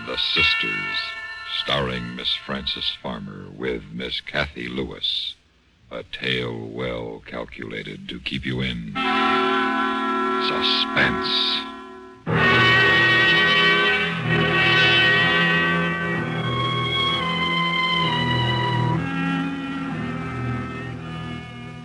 The Sisters, starring Miss Frances Farmer with Miss Cathy Lewis. A tale well calculated to keep you in suspense.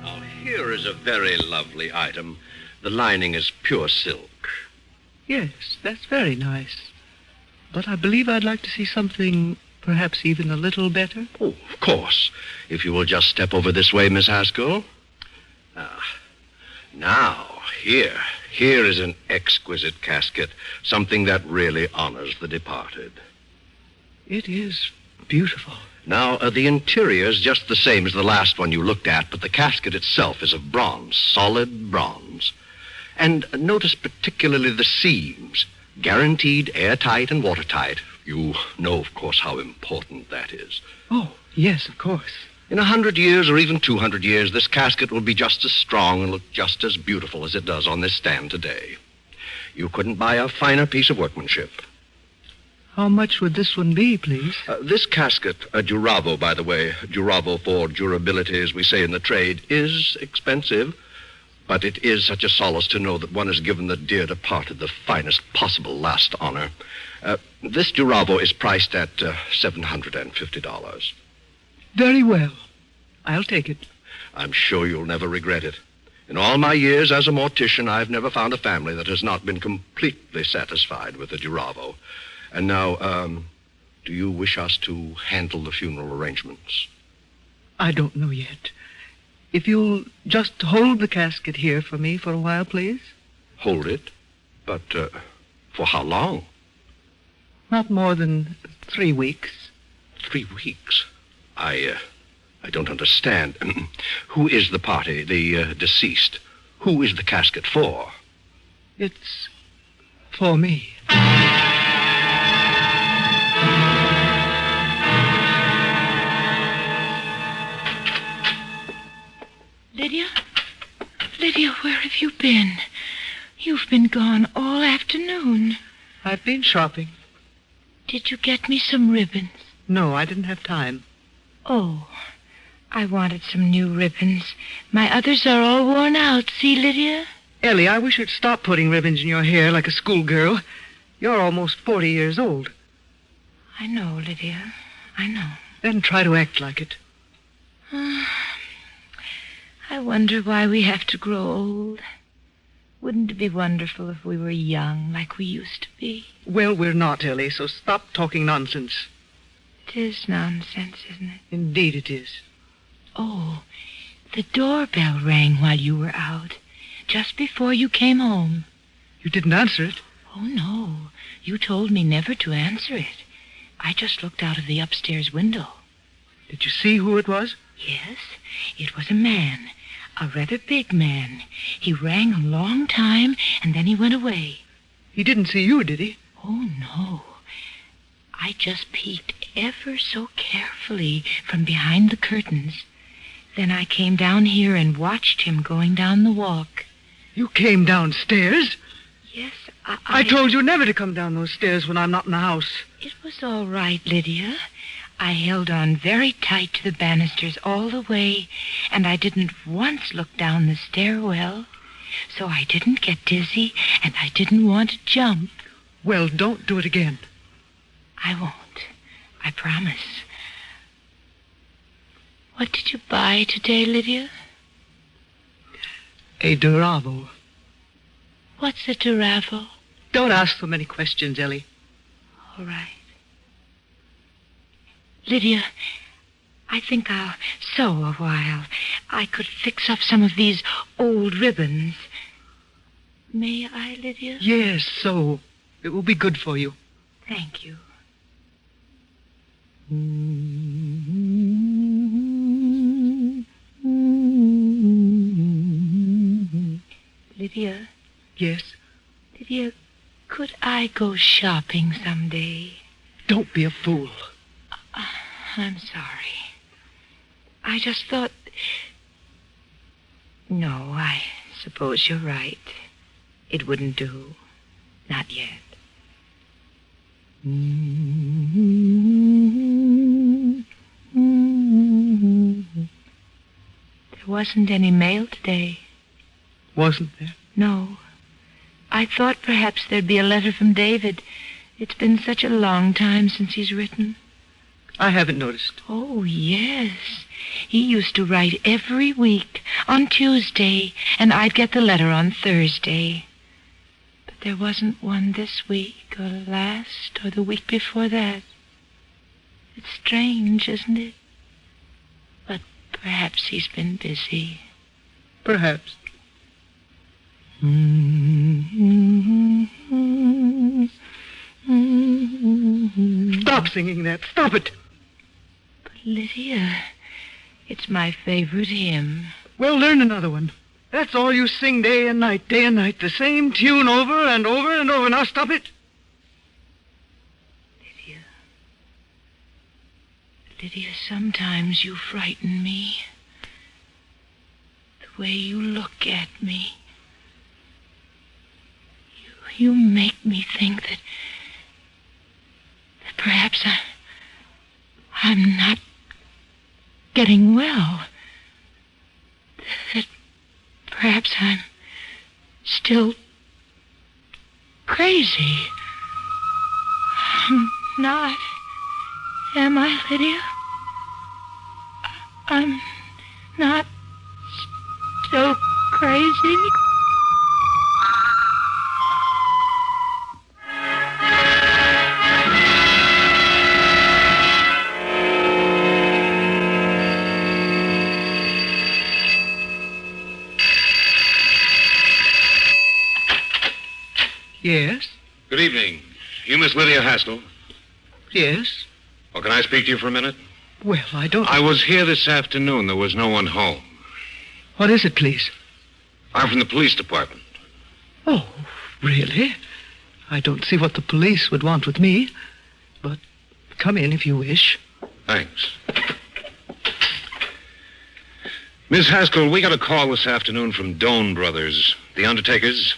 Now, here is a very lovely item. The lining is pure silk. Yes, that's very nice. But I believe I'd like to see something perhaps even a little better. Oh, of course. If you will just step over this way, Miss Haskell. Now, here is an exquisite casket, something that really honors the departed. It is beautiful. Now, the interior is just the same as the last one you looked at, but the casket itself is of bronze, solid bronze. And notice particularly the seams, guaranteed airtight and watertight. You know, of course, how important that is. Oh, yes, of course. In 100 years or even 200 years, this casket will be just as strong and look just as beautiful as it does on this stand today. You couldn't buy a finer piece of workmanship. How much would this one be, please? This casket, a Duravo, by the way, Duravo for durability, as we say in the trade, is expensive. But it is such a solace to know that one has given the dear departed the finest possible last honor. This Duravo is priced at $750. Very well. I'll take it. I'm sure you'll never regret it. In all my years as a mortician, I've never found a family that has not been completely satisfied with the Duravo. And now, do you wish us to handle the funeral arrangements? I don't know yet. If you'll just hold the casket here for me for a while, please. Hold it? But, for how long? Not more than 3 weeks. 3 weeks? I don't understand. Who is the party, the deceased? Who is the casket for? It's for me. Lydia? Lydia, where have you been? You've been gone all afternoon. I've been shopping. Did you get me some ribbons? No, I didn't have time. Oh, I wanted some new ribbons. My others are all worn out. See, Lydia? Ellie, I wish you'd stop putting ribbons in your hair like a schoolgirl. You're almost 40 years old. I know, Lydia. I know. Then try to act like it. I wonder why we have to grow old. Wouldn't it be wonderful if we were young like we used to be? Well, we're not, Ellie, so stop talking nonsense. It is nonsense, isn't it? Indeed it is. Oh, the doorbell rang while you were out, just before you came home. You didn't answer it? Oh, no. You told me never to answer it. I just looked out of the upstairs window. Did you see who it was? Yes, it was a man. A rather big man. He rang a long time, and then he went away. He didn't see you, did he? Oh, no. I just peeked ever so carefully from behind the curtains. Then I came down here and watched him going down the walk. You came downstairs? Yes, I told you never to come down those stairs when I'm not in the house. It was all right, Lydia. I held on very tight to the banisters all the way, and I didn't once look down the stairwell. So I didn't get dizzy, and I didn't want to jump. Well, don't do it again. I won't. I promise. What did you buy today, Lydia? A Duravo. What's a Duravo? Don't ask so many questions, Ellie. All right. Lydia, I think I'll sew a while. I could fix up some of these old ribbons. May I, Lydia? Yes, so. It will be good for you. Thank you. Lydia? Yes? Lydia, could I go shopping someday? Don't be a fool. I'm sorry. I just thought... No, I suppose you're right. It wouldn't do. Not yet. There wasn't any mail today. Wasn't there? No. I thought perhaps there'd be a letter from David. It's been such a long time since he's written. I haven't noticed. Oh, yes. He used to write every week on Tuesday, and I'd get the letter on Thursday. But there wasn't one this week, or last, or the week before that. It's strange, isn't it? But perhaps he's been busy. Perhaps. Stop singing that. Stop it. But Lydia, it's my favorite hymn. Well, learn another one. That's all you sing day and night, the same tune over and over and over. Now stop it. Lydia, sometimes you frighten me. The way you look at me. You make me think that perhaps I'm not getting well. That perhaps I'm still crazy. I'm not. Am I, Lydia? I'm not still crazy. Yes? Good evening. You Miss Lydia Haskell? Yes? Well, can I speak to you for a minute? Well, I don't... I was here this afternoon. There was no one home. What is it, please? I'm from the police department. Oh, really? I don't see what the police would want with me. But come in if you wish. Thanks. Miss Haskell, we got a call this afternoon from Doane Brothers, the undertakers.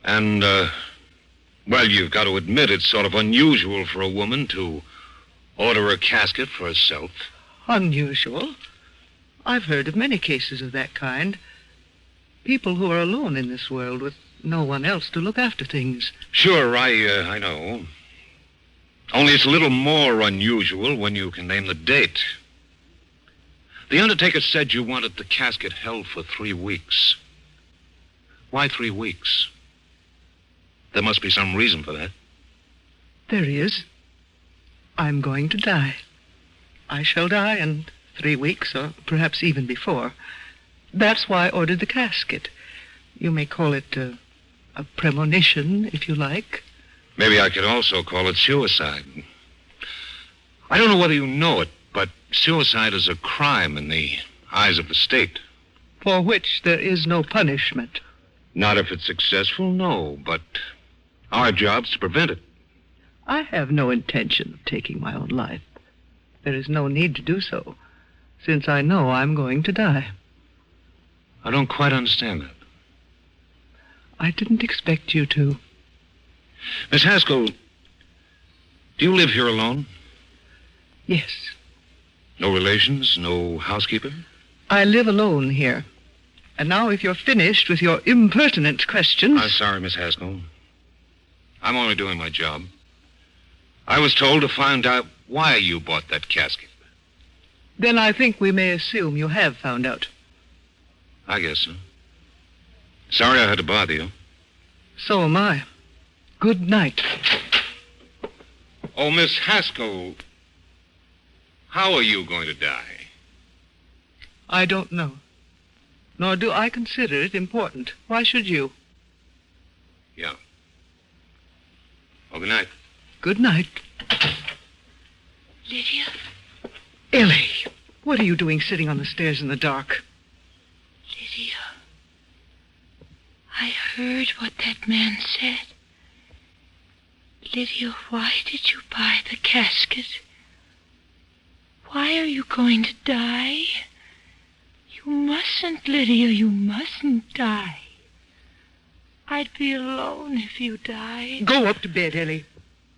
And, well, you've got to admit it's sort of unusual for a woman to order a casket for herself. Unusual? I've heard of many cases of that kind. People who are alone in this world with no one else to look after things. Sure, I know. Only it's a little more unusual when you can name the date. The undertaker said you wanted the casket held for 3 weeks. Why 3 weeks? There must be some reason for that. There is. I'm going to die. I shall die in 3 weeks, or perhaps even before. That's why I ordered the casket. You may call it a premonition, if you like. Maybe I could also call it suicide. I don't know whether you know it, but suicide is a crime in the eyes of the state. For which there is no punishment. Not if it's successful, no, but our job's to prevent it. I have no intention of taking my own life. There is no need to do so, since I know I'm going to die. I don't quite understand that. I didn't expect you to. Miss Haskell, do you live here alone? Yes. No relations, no housekeeper? I live alone here. And now if you're finished with your impertinent questions... I'm sorry, Miss Haskell. I'm only doing my job. I was told to find out why you bought that casket. Then I think we may assume you have found out. I guess so. Sorry I had to bother you. So am I. Good night. Oh, Miss Haskell, how are you going to die? I don't know. Nor do I consider it important. Why should you? Yeah. Well, good night. Good night. Lydia? Ellie, what are you doing sitting on the stairs in the dark? Lydia, I heard what that man said. Lydia, why did you buy the casket? Why are you going to die? You mustn't, Lydia, you mustn't die. I'd be alone if you died. Go up to bed, Ellie.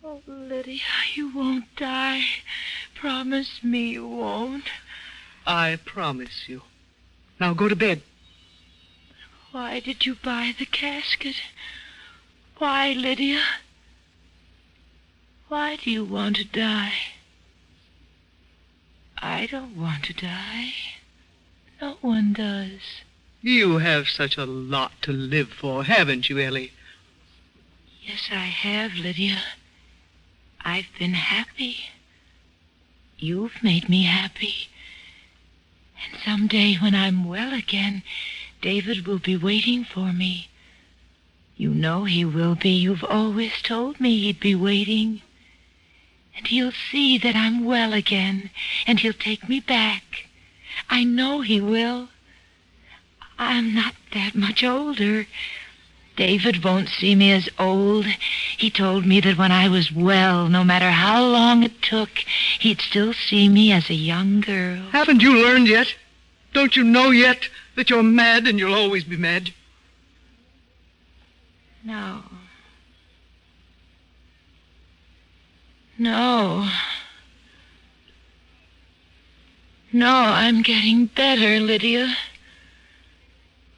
Oh, Lydia, you won't die. Promise me you won't. I promise you. Now go to bed. Why did you buy the casket? Why, Lydia? Why do you want to die? I don't want to die. No one does. You have such a lot to live for, haven't you, Ellie? Yes, I have, Lydia. I've been happy. You've made me happy. And someday when I'm well again, David will be waiting for me. You know he will be. You've always told me he'd be waiting. And he'll see that I'm well again, and he'll take me back. I know he will. I'm not that much older. David won't see me as old. He told me that when I was well, no matter how long it took, he'd still see me as a young girl. Haven't you learned yet? Don't you know yet that you're mad and you'll always be mad? No. No. No, I'm getting better, Lydia.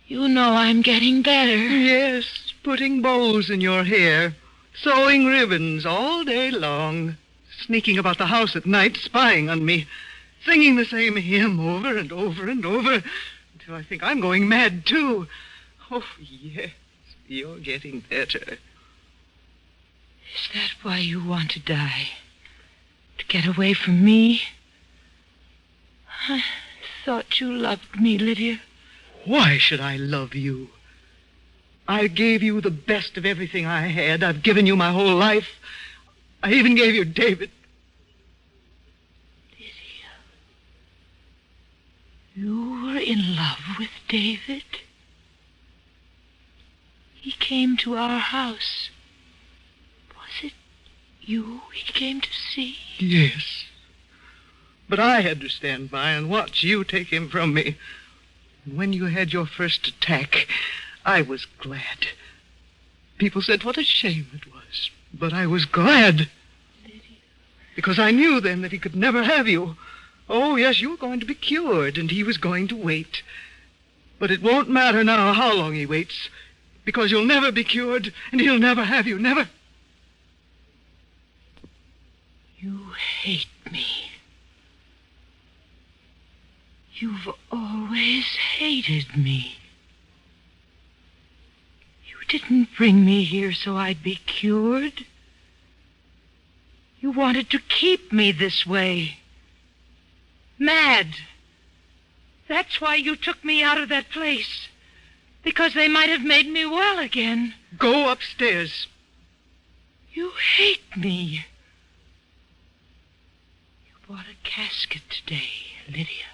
You know I'm getting better. Yes, putting bows in your hair, sewing ribbons all day long, sneaking about the house at night, spying on me, singing the same hymn over and over and over, until I think I'm going mad, too. Oh, yes, you're getting better. Is that why you want to die? To get away from me? I thought you loved me, Lydia. Why should I love you? I gave you the best of everything I had. I've given you my whole life. I even gave you David. Lydia, you were in love with David? He came to our house. Was it you he came to see? Yes. But I had to stand by and watch you take him from me. When you had your first attack, I was glad. People said what a shame it was, but I was glad. Lydia. Because I knew then that he could never have you. Oh, yes, you were going to be cured, and he was going to wait. But it won't matter now how long he waits, because you'll never be cured, and he'll never have you, never. You hate me. You've always hated me. You didn't bring me here so I'd be cured. You wanted to keep me this way. Mad. That's why you took me out of that place. Because they might have made me well again. Go upstairs. You hate me. You bought a casket today, Lydia.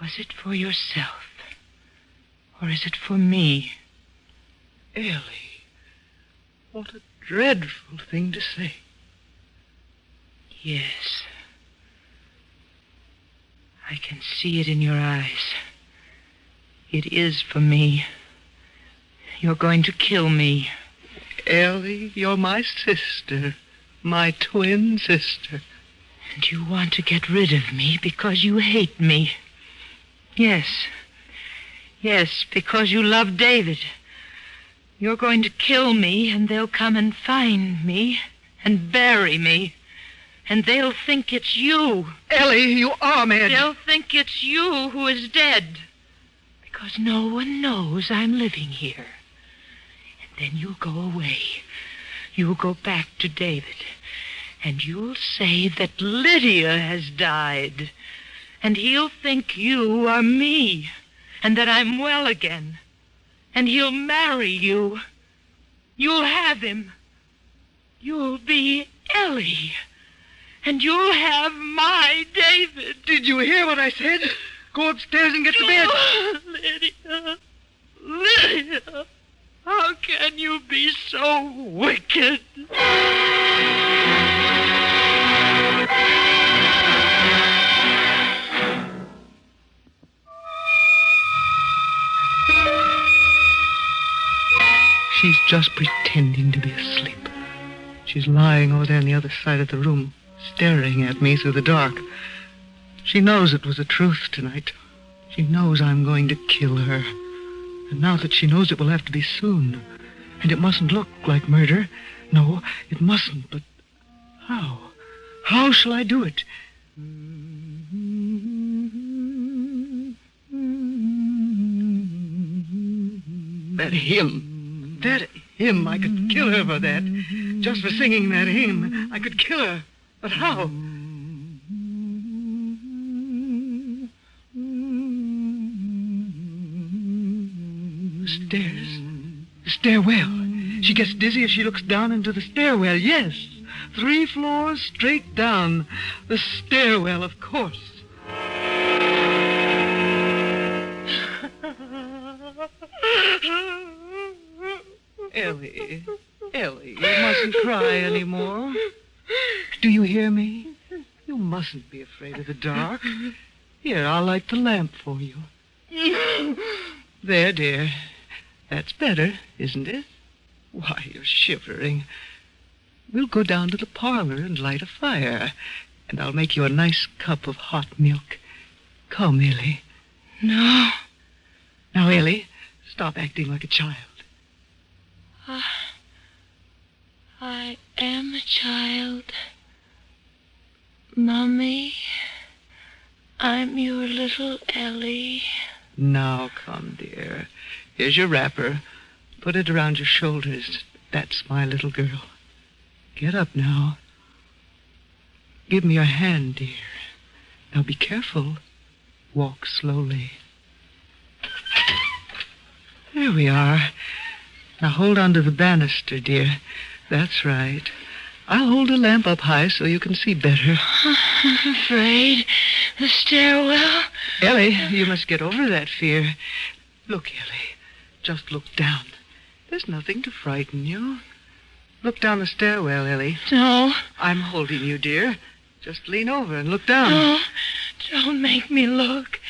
Was it for yourself? Or is it for me? Ellie, what a dreadful thing to say. Yes. I can see it in your eyes. It is for me. You're going to kill me. Ellie, you're my sister. My twin sister. And you want to get rid of me because you hate me. Yes. Yes, because you love David. You're going to kill me, and they'll come and find me and bury me. And they'll think it's you. Ellie, you are mad. They'll think it's you who is dead. Because no one knows I'm living here. And then you'll go away. You'll go back to David. And you'll say that Lydia has died. And he'll think you are me. And that I'm well again. And he'll marry you. You'll have him. You'll be Ellie. And you'll have my David. Did you hear what I said? Go upstairs and get to bed. Oh, Lydia. Lydia. How can you be so wicked? She's just pretending to be asleep. She's lying over there on the other side of the room, staring at me through the dark. She knows it was the truth tonight. She knows I'm going to kill her. And now that she knows, it will have to be soon. And it mustn't look like murder. No, it mustn't, but how? How shall I do it? That hymn, I could kill her for that. Just for singing that hymn, I could kill her. But how? The stairs. The stairwell. She gets dizzy as she looks down into the stairwell. Yes, 3 floors straight down. The stairwell, of course. Ellie, you mustn't cry anymore. Do you hear me? You mustn't be afraid of the dark. Here, I'll light the lamp for you. There, dear. That's better, isn't it? Why, you're shivering. We'll go down to the parlor and light a fire, and I'll make you a nice cup of hot milk. Come, Ellie. No. Now, Ellie, stop acting like a child. I am a child. Mummy, I'm your little Ellie. Now, come, dear. Here's your wrapper. Put it around your shoulders. That's my little girl. Get up now. Give me your hand, dear. Now be careful. Walk slowly. There we are. Now hold on to the banister, dear. That's right. I'll hold the lamp up high so you can see better. I'm afraid. The stairwell. Ellie, you must get over that fear. Look, Ellie. Just look down. There's nothing to frighten you. Look down the stairwell, Ellie. No. I'm holding you, dear. Just lean over and look down. No. Don't make me look.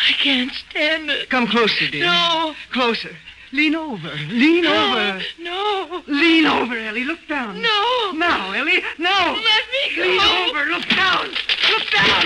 I can't stand it. Come closer, dear. No. Closer. Lean over. Lean over. No. Lean over, Ellie. Look down. No. Now, Ellie. Now. Let me go. Lean over. Look down. Look down.